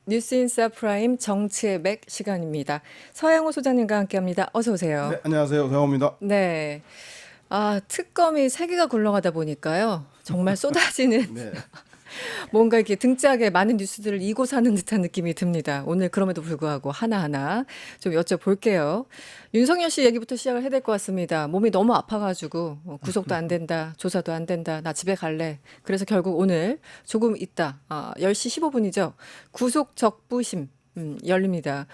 뉴스인사 프라임 정치의 맥 시간입니다. 서양호 소장님과 함께합니다. 어서 오세요. 네, 안녕하세요. 서영호입니다. 네. 특검이 세 개가 굴러가다 보니까요. 정말 쏟아지는 네. 뭔가 이렇게 등짝에 많은 뉴스들을 이고 사는 듯한 느낌이 듭니다. 오늘 그럼에도 불구하고 하나하나 좀 여쭤볼게요. 윤석열 씨 얘기부터 시작을 해야 될 것 같습니다. 몸이 너무 아파가지고 구속도 안 된다, 조사도 안 된다, 나 집에 갈래. 그래서 결국 오늘 조금 있다, 10시 15분이죠. 구속 적부심 열립니다.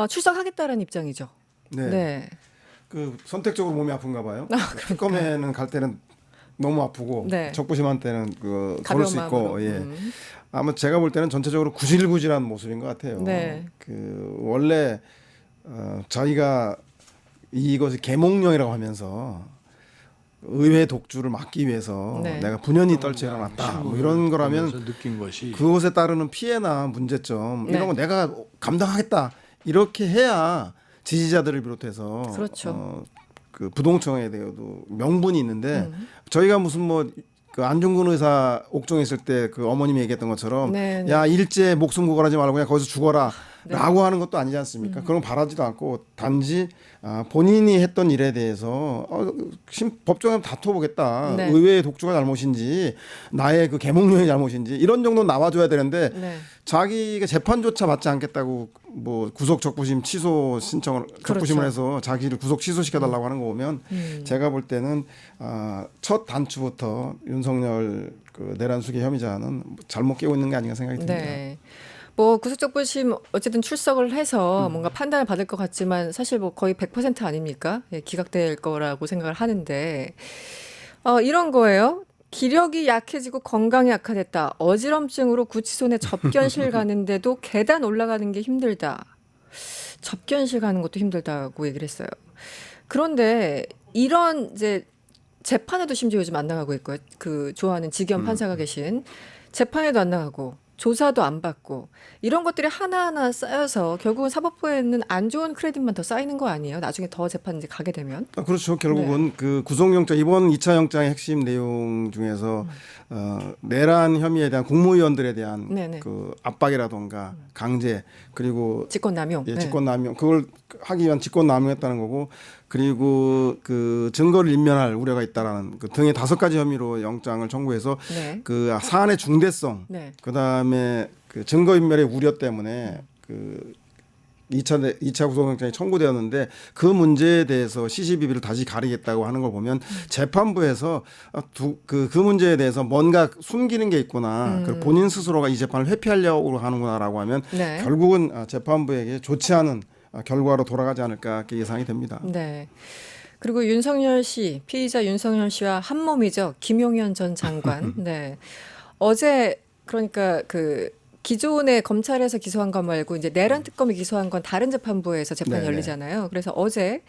출석하겠다라는 입장이죠. 네. 네. 그 선택적으로 몸이 아픈가 봐요. 특검에는 갈 때는 너무 아프고 네. 적부심한 때는 그럴 가벼운 수 마음으로. 있고 예. 아마 제가 볼 때는 전체적으로 구질구질한 모습인 것 같아요. 네. 그 원래 저희가 이것이 계몽령이라고 하면서 의회 독주를 막기 위해서 네. 내가 분연히 떨쳐 일어났다. 뭐 이런 거라면 느낀 것이 그것에 따르는 피해나 문제점 네. 이런 거 내가 감당하겠다 이렇게 해야 지지자들을 비롯해서 그렇죠. 그 부동층에 대해서도 명분이 있는데 저희가 무슨 뭐 그 안중근 의사 옥중에 있을 때 그 어머님이 얘기했던 것처럼 네, 네. 야 일제 목숨 구걸하지 말고 그냥 거기서 죽어라 네. 라고 하는 것도 아니지 않습니까? 그런 거 바라지도 않고 단지 본인이 했던 일에 대해서 법정에 다퉈보겠다. 네. 의회의 독주가 잘못인지 나의 그 계몽령이 잘못인지 이런 정도 나와줘야 되는데 네. 자기가 재판조차 받지 않겠다고 뭐 구속 적부심 취소 신청을 적부심을 해서 자기를 구속 취소시켜 달라고 하는 거 보면 제가 볼 때는 첫 단추부터 윤석열 그 내란 수계 혐의자는 잘못 깨고 있는 게 아닌가 생각이 듭니다. 네. 뭐 구속적부심 어쨌든 출석을 해서 뭔가 판단을 받을 것 같지만 사실 뭐 거의 100% 아닙니까? 예, 기각될 거라고 생각을 하는데 이런 거예요. 기력이 약해지고 건강이 악화됐다. 어지럼증으로 구치소내 접견실 가는데도 계단 올라가는 게 힘들다. 접견실 가는 것도 힘들다고 얘기를 했어요. 그런데 이런 이제 재판에도 심지어 요즘 안 나가고 있고요. 그 좋아하는 지겸 판사가 계신 재판에도 안 나가고 조사도 안 받고 이런 것들이 하나하나 쌓여서 결국은 사법부에는 안 좋은 크레딧만 더 쌓이는 거 아니에요? 나중에 더 재판 이제 가게 되면. 그렇죠. 결국은 그 구속영장 이번 2차 영장의 핵심 내용 중에서 내란 혐의에 대한 국무위원들에 대한 네네. 그 압박이라던가 강제 그리고 직권남용. 예, 네. 직권남용 그걸 하기 위한 직권남용했다는 거고 그리고 그 증거를 인멸할 우려가 있다라는 그 등의 5가지 혐의로 영장을 청구해서 네. 그 사안의 중대성 네. 그다음에 그 증거 인멸의 우려 때문에 그 2차 구속영장이 청구되었는데 그 문제에 대해서 시시비비를 다시 가리겠다고 하는 걸 보면 재판부에서 그 문제에 대해서 뭔가 숨기는 게 있구나. 그 본인 스스로가 이 재판을 회피하려고 하는구나라고 하면 네. 결국은 재판부에게 좋지 않은 결과로 돌아가지 않을까 이렇게 예상이 됩니다. 네. 그리고 윤석열 씨, 피의자 윤석열 씨와 한 몸이죠. 김용현 전 장관. 네. 어제 그러니까 그 기존의 검찰에서 기소한 거 말고 이제 내란 특검이 기소한 건 다른 재판부에서 재판이 네네. 열리잖아요. 그래서 어제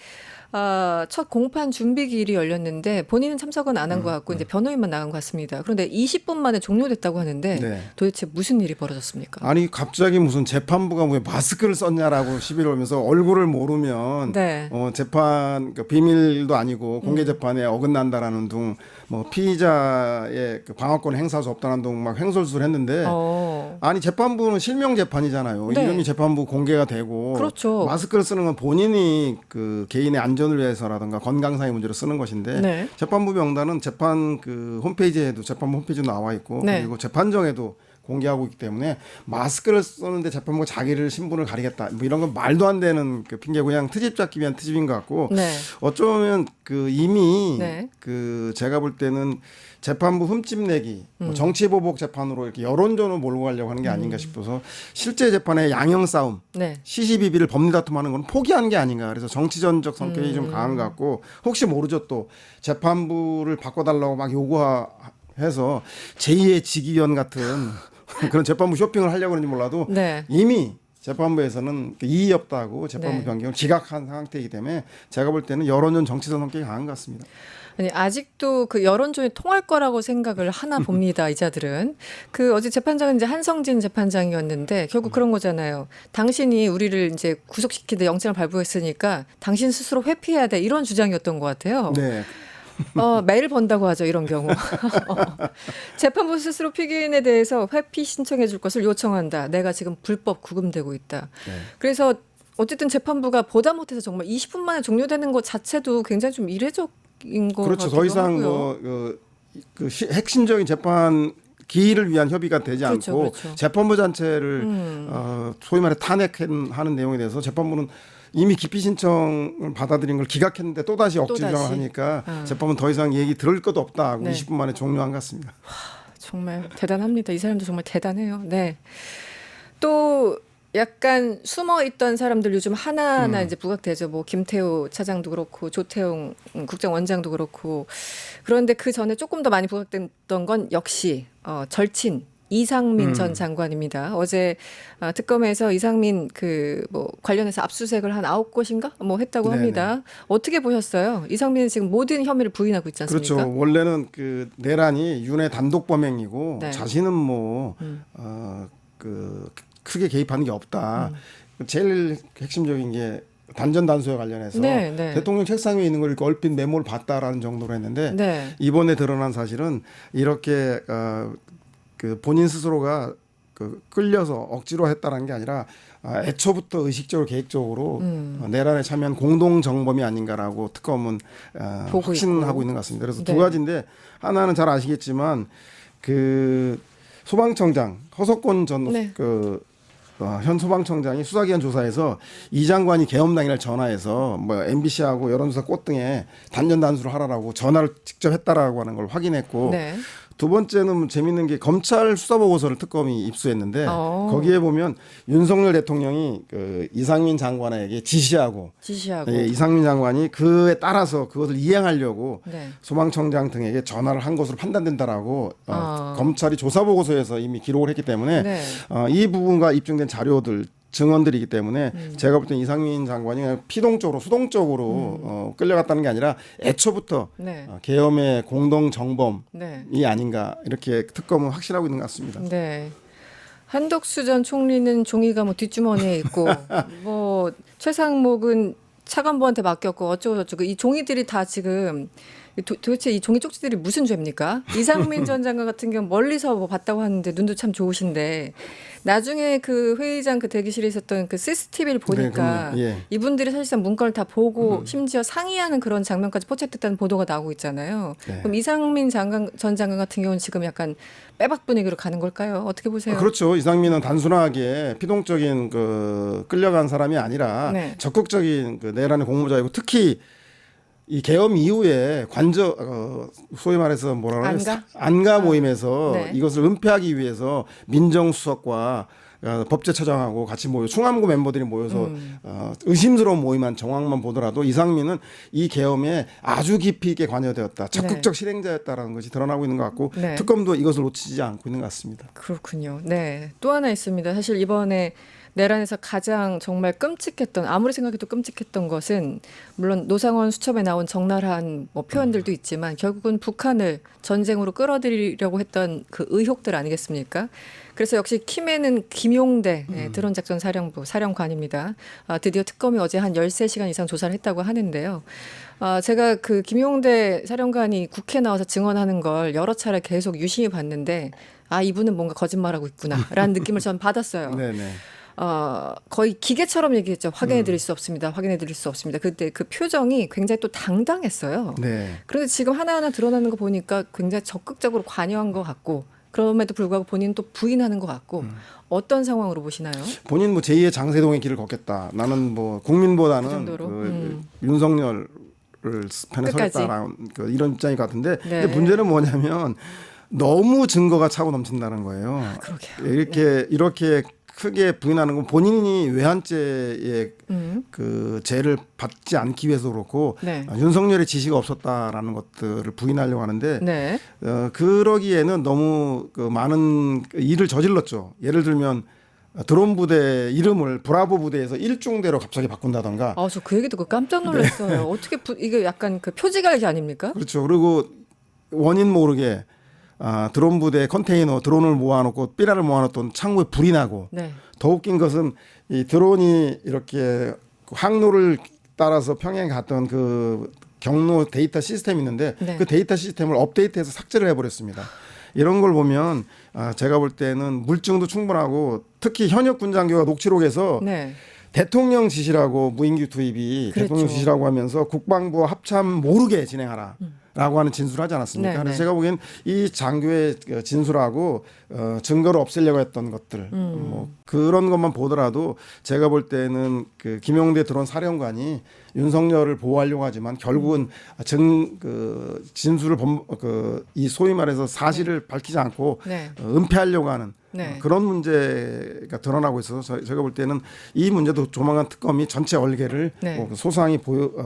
첫 공판 준비기일이 열렸는데 본인은 참석은 안 한 것 같고 이제 변호인만 나간 것 같습니다. 그런데 20분 만에 종료됐다고 하는데 네. 도대체 무슨 일이 벌어졌습니까? 아니 갑자기 무슨 재판부가 왜 마스크를 썼냐라고 시비를 걸면서 얼굴을 모르면 네. 재판 그 비밀도 아니고 공개 재판에 어긋난다라는 둥 뭐 피의자의 그 방어권 행사할 수 없다는 둥 막 횡설수설 했는데 아니 재판부는 실명 재판이잖아요. 네. 이름이 재판부 공개가 되고 그렇죠. 마스크를 쓰는 건 본인이 그 개인의 안전을 위해서라든가 건강상의 문제로 쓰는 것인데 네. 재판부 명단은 재판 그 홈페이지에도 재판부 홈페이지도 나와 있고 네. 그리고 재판정에도 공개하고 있기 때문에 마스크를 쓰는데 재판부가 자기를 신분을 가리겠다 뭐 이런 건 말도 안 되는 그 핑계고 그냥 트집 잡기 위한 트집인 것 같고 네. 어쩌면 그 이미 네. 그 제가 볼 때는 재판부 흠집내기 뭐 정치보복 재판으로 이렇게 여론전을 몰고 가려고 하는 게 아닌가 싶어서 실제 재판의 양형 싸움 네. 시시비비를 법리 다툼하는 건 포기한 게 아닌가 그래서 정치전적 성격이 좀 강한 것 같고 혹시 모르죠 또 재판부를 바꿔달라고 막 요구해서 제2의 직위원 같은 그런 재판부 쇼핑을 하려고 하는지 몰라도 네. 이미 재판부에서는 이의 없다고 재판부 네. 변경을 기각한 상태이기 때문에 제가 볼 때는 여론전 정치적 성격이 강한 것 같습니다. 아니, 아직도 그 여론전이 통할 거라고 생각을 하나 봅니다. 이자들은. 그 어제 재판장은 이제 한성진 재판장이었는데 결국 그런 거잖아요. 당신이 우리를 이제 구속시키는데 영장을 발부했으니까 당신 스스로 회피해야 돼. 이런 주장이었던 것 같아요. 네. 매일 번다고 하죠, 이런 경우. 재판부 스스로 피고인에 대해서 회피 신청해 줄 것을 요청한다. 내가 지금 불법 구금되고 있다. 네. 그래서 어쨌든 재판부가 보다 못해서 정말 20분 만에 종료되는 것 자체도 굉장히 좀 이례적인 것 그렇죠. 같기도 더 이상 하고요. 핵심적인 재판 기일을 위한 협의가 되지 그렇죠, 않고 그렇죠. 재판부 자체를 소위 말해 탄핵하는 내용에 대해서 재판부는 이미 기피 신청을 받아들인 걸 기각했는데 또다시 억지 또다시. 주장을 하니까 재판부는 더 이상 얘기 들을 것도 없다 하고 네. 20분 만에 종료한 것 같습니다. 정말 대단합니다. 이 사람도 정말 대단해요. 네. 또 약간 숨어 있던 사람들 요즘 하나하나 이제 부각되죠. 뭐 김태호 차장도 그렇고 조태용 국정원장도 그렇고. 그런데 그 전에 조금 더 많이 부각됐던 건 역시 절친 이상민 전 장관입니다. 어제 특검에서 이상민 그 뭐 관련해서 압수수색을 한 9곳인가 뭐 했다고 네네. 합니다. 어떻게 보셨어요? 이상민은 지금 모든 혐의를 부인하고 있지 않습니까? 그렇죠. 원래는 그 내란이 윤회 단독 범행이고 네. 자신은 크게 개입하는 게 없다. 제일 핵심적인 게 단전 단수에 관련해서 네, 네. 대통령 책상 위에 있는 걸 이렇게 얼핏 메모를 봤다라는 정도로 했는데 네. 이번에 드러난 사실은 이렇게 그 본인 스스로가 끌려서 억지로 했다는 게 아니라 애초부터 의식적으로 계획적으로 내란에 참여한 공동 정범이 아닌가라고 특검은 보고 확신하고 있고. 있는 것 같습니다. 그래서 네. 두 가지인데 하나는 잘 아시겠지만 그 소방청장 허석권 전 네. 현 소방청장이 수사기관 조사에서 이 장관이 계엄 당일날 전화해서 뭐 MBC하고 여론조사 꽃등에 단전 단수로 하라라고 전화를 직접 했다라고 하는 걸 확인했고 네. 두 번째는 재밌는 게 검찰 수사 보고서를 특검이 입수했는데 거기에 보면 윤석열 대통령이 그 이상민 장관에게 지시하고 예, 이상민 장관이 그에 따라서 그것을 이행하려고 네. 소방청장 등에게 전화를 한 것으로 판단된다라고 검찰이 조사 보고서에서 이미 기록을 했기 때문에 네. 이 부분과 입증된 자료들 증언들이기 때문에 제가 볼 땐 이상민 장관이 그냥 피동적으로 수동적으로 끌려갔다는 게 아니라 애초부터 네. 계엄의 공동 정범이 네. 아닌가 이렇게 특검은 확신하고 있는 것 같습니다. 네. 한덕수 전 총리는 종이가 뭐 뒷주머니에 있고 뭐 최상목은 차관보한테 맡겼고 어쩌고 저쩌고 이 종이들이 다 지금 도대체 이 종이 쪽지들이 무슨 죄입니까? 이상민 전 장관 같은 경우 멀리서 뭐 봤다고 하는데 눈도 참 좋으신데 나중에 그 회의장 그 대기실에 있었던 그 CCTV를 보니까 네, 예. 이분들이 사실상 문건을 다 보고 심지어 상의하는 그런 장면까지 포착됐다는 보도가 나오고 있잖아요. 네. 그럼 이상민 전 장관 같은 경우는 지금 약간 빼박 분위기로 가는 걸까요? 어떻게 보세요? 그렇죠. 이상민은 단순하게 피동적인 끌려간 사람이 아니라 네. 적극적인 내란의 공모자이고 특히 이 계엄 이후에 소위 말해서 뭐라 그래요? 안가 모임에서 네. 이것을 은폐하기 위해서 민정수석과 법제처장하고 같이 충암구 멤버들이 모여서 의심스러운 모임한 정황만 보더라도 이상민은 이 계엄에 아주 깊이 있게 관여되었다. 적극적 실행자였다라는 것이 드러나고 있는 것 같고 네. 특검도 이것을 놓치지 않고 있는 것 같습니다. 그렇군요. 네. 또 하나 있습니다. 사실 이번에 내란에서 가장 정말 끔찍했던 아무리 생각해도 끔찍했던 것은 물론 노상원 수첩에 나온 적나라한 뭐 표현들도 있지만 결국은 북한을 전쟁으로 끌어들이려고 했던 그 의혹들 아니겠습니까? 그래서 역시 킴에는 김용대 드론작전 사령부 사령관입니다. 드디어 특검이 어제 한 13시간 이상 조사를 했다고 하는데요. 제가 그 김용대 사령관이 국회에 나와서 증언하는 걸 여러 차례 계속 유심히 봤는데 이분은 뭔가 거짓말하고 있구나라는 느낌을 전 받았어요. 네네. 거의 기계처럼 얘기했죠. 확인해드릴 수 없습니다. 확인해드릴 수 없습니다. 그때 그 표정이 굉장히 또 당당했어요. 네. 그런데 지금 하나하나 드러나는 거 보니까 굉장히 적극적으로 관여한 것 같고 그럼에도 불구하고 본인은 또 부인하는 것 같고 어떤 상황으로 보시나요? 본인 제2의 장세동의 길을 걷겠다. 나는 국민보다는 그 정도로? 윤석열을 편에 끝까지. 서겠다라는 이런 입장일 것 같은데 네. 근데 문제는 뭐냐면 너무 증거가 차고 넘친다는 거예요. 그러게요. 이렇게 크게 부인하는 건 본인이 외환죄의 그 죄를 받지 않기 위해서 그렇고 네. 윤석열의 지시가 없었다라는 것들을 부인하려고 하는데 네. 그러기에는 너무 많은 일을 저질렀죠. 예를 들면 드론 부대 이름을 브라보 부대에서 일중대로 갑자기 바꾼다던가. 저 그 얘기 듣고 깜짝 놀랐어요. 어떻게 이게 약간 그 표지갈기 아닙니까? 그렇죠. 그리고 원인 모르게 드론 부대 컨테이너 드론을 모아놓고 삐라를 모아놓던 창고에 불이 나고 네. 더 웃긴 것은 이 드론이 이렇게 항로를 따라서 평양에 갔던 그 경로 데이터 시스템이 있는데 네. 그 데이터 시스템을 업데이트해서 삭제를 해버렸습니다. 이런 걸 보면 제가 볼 때는 물증도 충분하고 특히 현역 군 장교가 녹취록에서 네. 대통령 지시라고 무인기 투입이 그랬죠. 대통령 지시라고 하면서 국방부와 합참 모르게 진행하라. 라고 하는 진술을 하지 않았습니까? 네, 그래서 네. 제가 보기엔 이 장교의 진술하고 증거를 없애려고 했던 것들 뭐 그런 것만 보더라도 제가 볼 때는 그 김용대 드론 사령관이 윤석열을 보호하려고 하지만 결국은 진술을 이 소위 말해서 사실을 밝히지 않고 네. 은폐하려고 하는 네. 그런 문제가 드러나고 있어서 제가 볼 때는 이 문제도 조만간 특검이 전체 얼개를 네. 소상히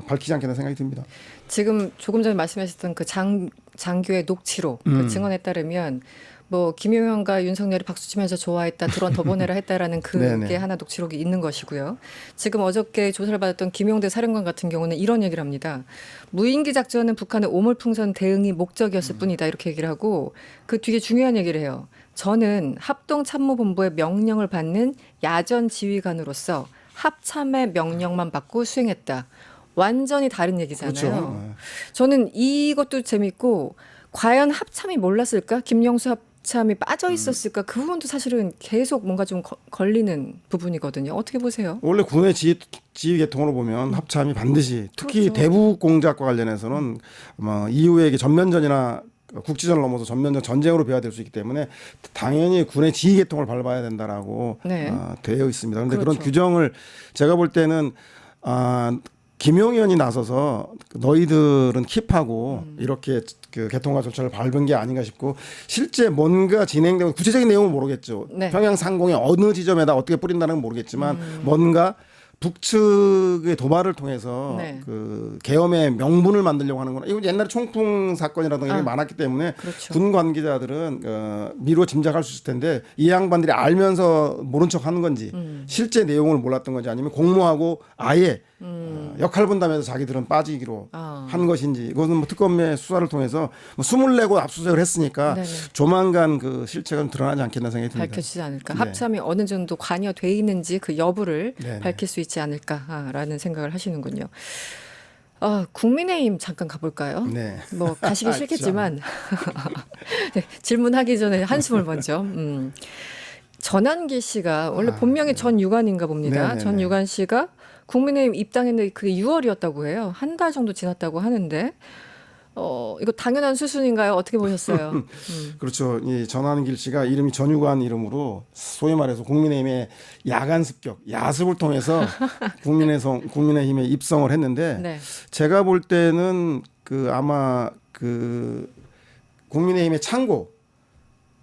밝히지 않겠나 생각이 듭니다. 지금 조금 전에 말씀하셨던 그 장교의 녹취록 그 증언에 따르면 뭐 김용현과 윤석열이 박수 치면서 좋아했다, 드론 더 보내라 했다라는 그게 네네. 하나 녹취록이 있는 것이고요. 지금 어저께 조사를 받았던 김용대 사령관 같은 경우는 이런 얘기를 합니다. 무인기 작전은 북한의 오물풍선 대응이 목적이었을 뿐이다 이렇게 얘기를 하고 그 뒤에 중요한 얘기를 해요. 저는 합동참모본부의 명령을 받는 야전 지휘관으로서 합참의 명령만 받고 수행했다. 완전히 다른 얘기잖아요. 그렇죠. 저는 이것도 재밌고 과연 합참이 몰랐을까? 김영수 합참이 빠져 있었을까? 그 부분도 사실은 계속 뭔가 좀 걸리는 부분이거든요. 어떻게 보세요? 원래 군의 지휘 계통으로 보면 합참이 반드시 특히 그렇죠. 대북 공작과 관련해서는 뭐 이후에 이게 전면전이나 국지전을 넘어서 전면전 전쟁으로 비화될 수 있기 때문에 당연히 군의 지휘 계통을 밟아야 된다라고 네. 되어 있습니다. 그런데 그렇죠. 그런 규정을 제가 볼 때는 김용현이 나서서 너희들은 킵하고 이렇게 그 개통과 절차를 밟은 게 아닌가 싶고 실제 뭔가 진행되고 구체적인 내용은 모르겠죠. 네. 평양 상공의 어느 지점에다 어떻게 뿌린다는 건 모르겠지만 뭔가 북측의 도발을 통해서 네. 그 계엄의 명분을 만들려고 하는 거는 이건 옛날에 총풍 사건이라든가 이런 게 많았기 때문에 그렇죠. 군 관계자들은 미루어 짐작할 수 있을 텐데 이 양반들이 알면서 모른 척 하는 건지 실제 내용을 몰랐던 건지 아니면 공모하고 아예 역할 분담해서 자기들은 빠지기로 한 것인지 이것은 뭐 특검의 수사를 통해서 뭐 숨을 내고 압수수색을 했으니까 네네. 조만간 그 실체가 드러나지 않겠나 생각이 듭니다. 밝혀지지 않을까. 네. 합참이 어느 정도 관여돼 있는지 그 여부를 네네. 밝힐 수 있지 않을까라는 생각을 하시는군요. 국민의힘 잠깐 가볼까요? 네. 뭐 가시기 아, 싫겠지만 네, 질문하기 전에 한숨을 먼저. 전한기 씨가 원래 본명이 전유관인가 봅니다. 네네네. 전유관 씨가 국민의힘 입당했는데 그게 6월이었다고 해요. 한 달 정도 지났다고 하는데 이거 당연한 수순인가요? 어떻게 보셨어요? 그렇죠. 이 전한길 씨가 이름이 전유관 이름으로 소위 말해서 국민의힘의 야간 습격, 야습을 통해서 국민의힘에 입성을 했는데 네. 제가 볼 때는 그 아마 그 국민의힘의 창고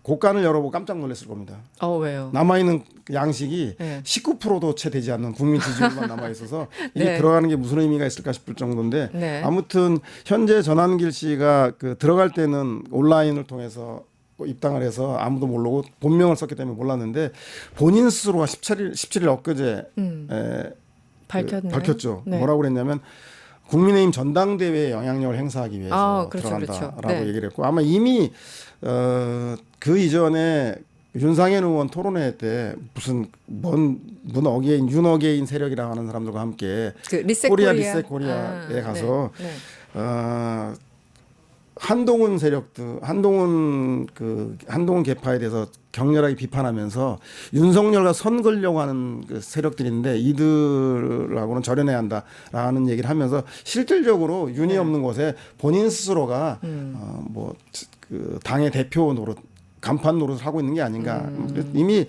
곳간을 열어보고 깜짝 놀랐을 겁니다. 왜요? 남아있는 양식이 네. 19%도 채 되지 않는 국민 지지율만 남아있어서 이게 네. 들어가는 게 무슨 의미가 있을까 싶을 정도인데 네. 아무튼 현재 전한길 씨가 그 들어갈 때는 온라인을 통해서 입당을 해서 아무도 모르고 본명을 썼기 때문에 몰랐는데 본인 스스로가 17일 엊그제 밝혔죠. 네. 뭐라고 그랬냐면 국민의힘 전당대회에 영향력을 행사하기 위해서 그렇죠, 들어간다라고 그렇죠. 네. 얘기를 했고 아마 이미 그 이전에 윤상현 의원 토론회 때 무슨 윤어게인 세력이라고 하는 사람들과 함께 그 리셋 리셋 코리아에 가서 네. 한동훈 세력들 한동훈 계파에 대해서 격렬하게 비판하면서 윤석열과 선 걸려고 하는 그 세력들인데 이들하고는 절연해야 한다라는 얘기를 하면서 실질적으로 윤이 없는 곳에 본인 스스로가 그 당의 대표 노릇 간판 노릇을 하고 있는 게 아닌가. 이미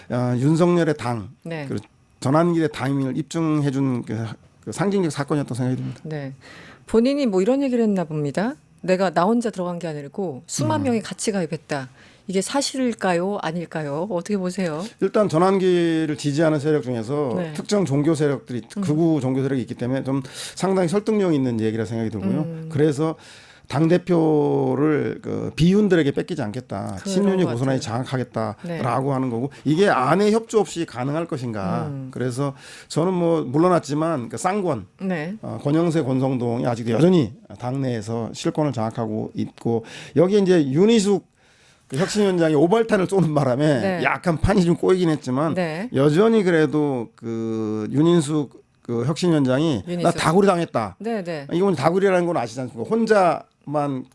윤석열의 당 네. 그 전환길의 당임을 입증해준 그 상징적 사건이었다고 생각이 듭니다. 네. 본인이 뭐 이런 얘기를 했나 봅니다. 내가 나 혼자 들어간 게 아니고 수만 명이 같이 가입했다. 이게 사실일까요? 아닐까요? 어떻게 보세요? 일단 전환기를 지지하는 세력 중에서 네. 특정 종교 세력들이 극우 종교 세력이 있기 때문에 좀 상당히 설득력 있는 얘기라 생각이 들고요. 그래서 당 대표를 그 비윤들에게 뺏기지 않겠다. 친윤이 고스란히 장악하겠다라고 네. 하는 거고 이게 안에 협조 없이 가능할 것인가. 그래서 저는 뭐 물러났지만 그 쌍권 네. 권영세 권성동이 아직도 여전히 당내에서 실권을 장악하고 있고 여기에 이제 윤희숙 그 혁신위원장이 오발탄을 쏘는 바람에 네. 약간 판이 좀 꼬이긴 했지만 네. 여전히 그래도 그 윤인숙 그 혁신위원장이 나 윤희숙. 다구리 당했다. 네네. 이건 다구리라는 건 아시지 않습니까? 혼자만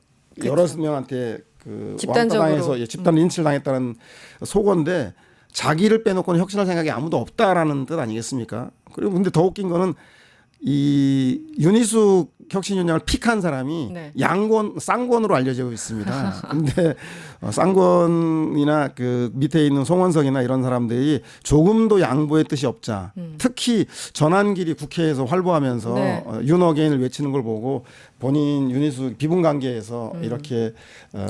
여러 명한테 그 집단적으로. 왕따당해서 집단 린치를 당했다는 속어인데 자기를 빼놓고는 혁신할 생각이 아무도 없다라는 뜻 아니겠습니까? 그리고 근데 더 웃긴 거는 이 윤희숙 혁신위원장을 픽한 사람이 네. 쌍권으로 알려지고 있습니다. 근데 쌍권이나 그 밑에 있는 송원석이나 이런 사람들이 조금도 양보의 뜻이 없자. 특히 전환길이 국회에서 활보하면서 네. 윤어게인을 외치는 걸 보고 본인 윤희숙 비분 관계에서 이렇게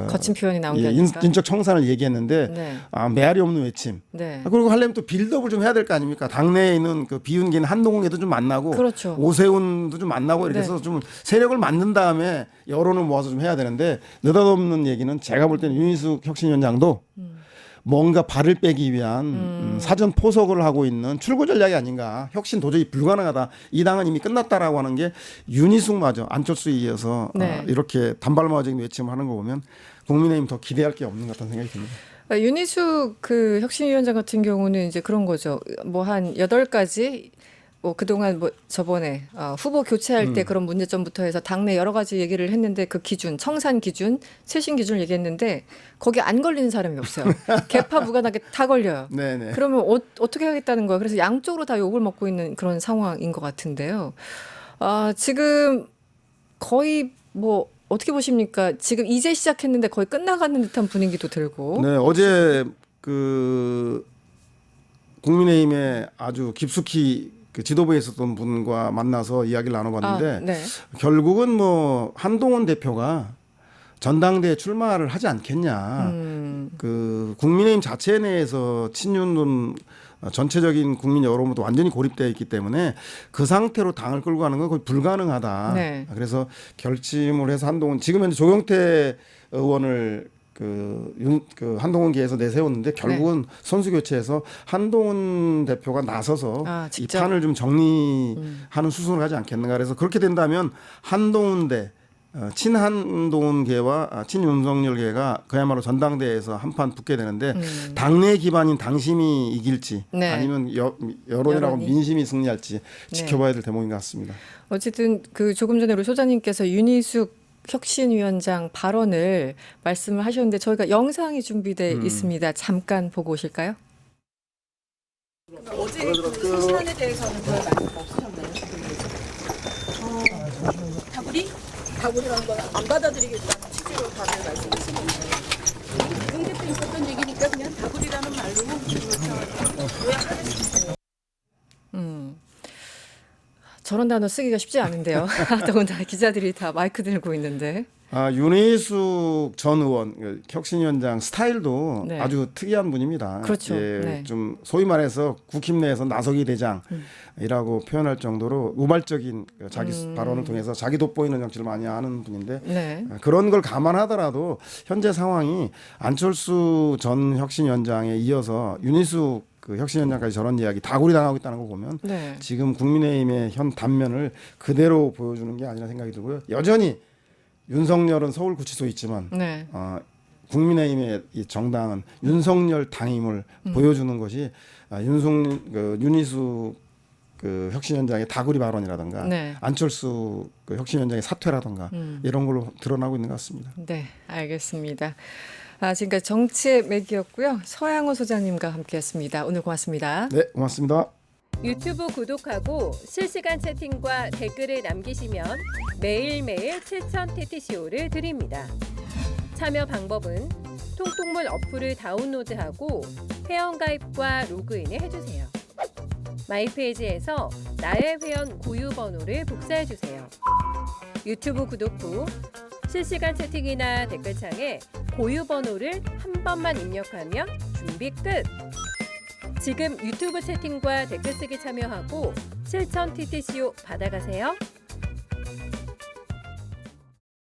거친 표현이 나온 게 예, 아닐까? 인적 청산을 얘기했는데 네. 메아리 없는 외침. 네. 그리고 하려면 또 빌드업을 좀 해야 될 거 아닙니까? 당내에 있는 그 비윤계인 한동훈에도 좀 만나고 그렇죠. 오세훈도 좀 만나고 이렇게 네. 해서 좀 세력을 만든 다음에 여론을 모아서 좀 해야 되는데 느닷없는 얘기는 제가 볼 때는 윤희숙 혁신위원장도 뭔가 발을 빼기 위한 사전 포석을 하고 있는 출구 전략이 아닌가. 혁신 도저히 불가능하다. 이 당은 이미 끝났다라고 하는 게 윤희숙마저 안철수에 이어서 네. 이렇게 단발마적인 외침을 하는 거 보면 국민의힘 더 기대할 게 없는 것 같다는 생각이 듭니다. 윤희숙 그 혁신위원장 같은 경우는 이제 그런 거죠. 뭐 한 8가지 뭐 그동안 뭐 저번에 후보 교체할 때 그런 문제점부터 해서 당내 여러 가지 얘기를 했는데 그 기준, 청산 기준, 쇄신 기준을 얘기했는데 거기 안 걸리는 사람이 없어요. 개파 무관하게 다 걸려요. 네네. 그러면 어떻게 하겠다는 거예요? 그래서 양쪽으로 다 욕을 먹고 있는 그런 상황인 것 같은데요. 지금 거의 뭐 어떻게 보십니까? 지금 이제 시작했는데 거의 끝나가는 듯한 분위기도 들고. 네, 어제 그 국민의힘에 아주 깊숙이 그 지도부에 있었던 분과 만나서 이야기를 나눠봤는데 네. 결국은 뭐 한동훈 대표가 전당대회 출마를 하지 않겠냐. 그 국민의힘 자체 내에서 친윤론 전체적인 국민 여론도 완전히 고립되어 있기 때문에 그 상태로 당을 끌고 가는 건 거의 불가능하다. 네. 그래서 결심을 해서 한동훈 지금 현재 조경태 의원을 그 한동훈계에서 내세웠는데 결국은 선수 교체해서 한동훈 대표가 나서서 이 직접? 판을 좀 정리하는 수순을 하지 않겠는가. 그래서 그렇게 된다면 한동훈대 친한동훈계와 친윤석열계가 그야말로 전당대회에서 한판 붙게 되는데 당내 기반인 당심이 이길지 네. 아니면 여론이라고 여론이. 민심이 승리할지 지켜봐야 될 대목인 것 같습니다. 어쨌든 그 조금 전에 우리 소장님께서 윤희숙 혁신위원장 발언을 말씀을 하셨는데 저희가 영상이 준비돼 있습니다. 잠깐 보고 오실까요? 어제 그 시간에 대해서는 별 말씀 없으셨나요? 다구리? 다구리라는 건 안 받아들이겠다는 취지로 다들 말씀하신 건가요? 이게 또 있었던 얘기니까 그냥 다구리라는 말로 요약하겠습니다. 저런 단어 쓰기가 쉽지 않은데요. 더군다나 기자들이 다 마이크 들고 있는데. 윤희숙 전 의원 혁신위원장 스타일도 네. 아주 특이한 분입니다. 그렇죠. 예, 네. 좀 소위 말해서 국힘 내에서 나서기 대장이라고 표현할 정도로 우발적인 자기 발언을 통해서 자기 돋보이는 정치를 많이 하는 분인데 네. 그런 걸 감안하더라도 현재 상황이 안철수 전 혁신위원장에 이어서 윤희숙 그 혁신위원장까지 저런 이야기 다구리 당하고 있다는 거 보면 네. 지금 국민의힘의 현 단면을 그대로 보여주는 게 아니라 생각이 들고요. 여전히 윤석열은 서울구치소에 있지만 네. 국민의힘의 이 정당은 윤석열 당임을 보여주는 것이 윤희숙 그 혁신위원장의 다구리 발언이라든가 네. 안철수 그 혁신위원장의 사퇴라든가 이런 걸로 드러나고 있는 것 같습니다. 네, 알겠습니다. 지금까지 정치의 맥이었고요. 서양호 소장님과 함께했습니다. 오늘 고맙습니다. 네, 고맙습니다. 유튜브 구독하고 실시간 채팅과 댓글을 남기시면 매일매일 7천 TTCO를 드립니다. 참여 방법은 통통물 어플을 다운로드하고 회원가입과 로그인을 해주세요. 마이페이지에서 나의 회원 고유 번호를 복사해주세요. 유튜브 구독 후 실시간 채팅이나 댓글창에 고유 번호를 한 번만 입력하면 준비 끝! 지금 유튜브 채팅과 댓글 쓰기 참여하고 실천 TTCO 받아가세요.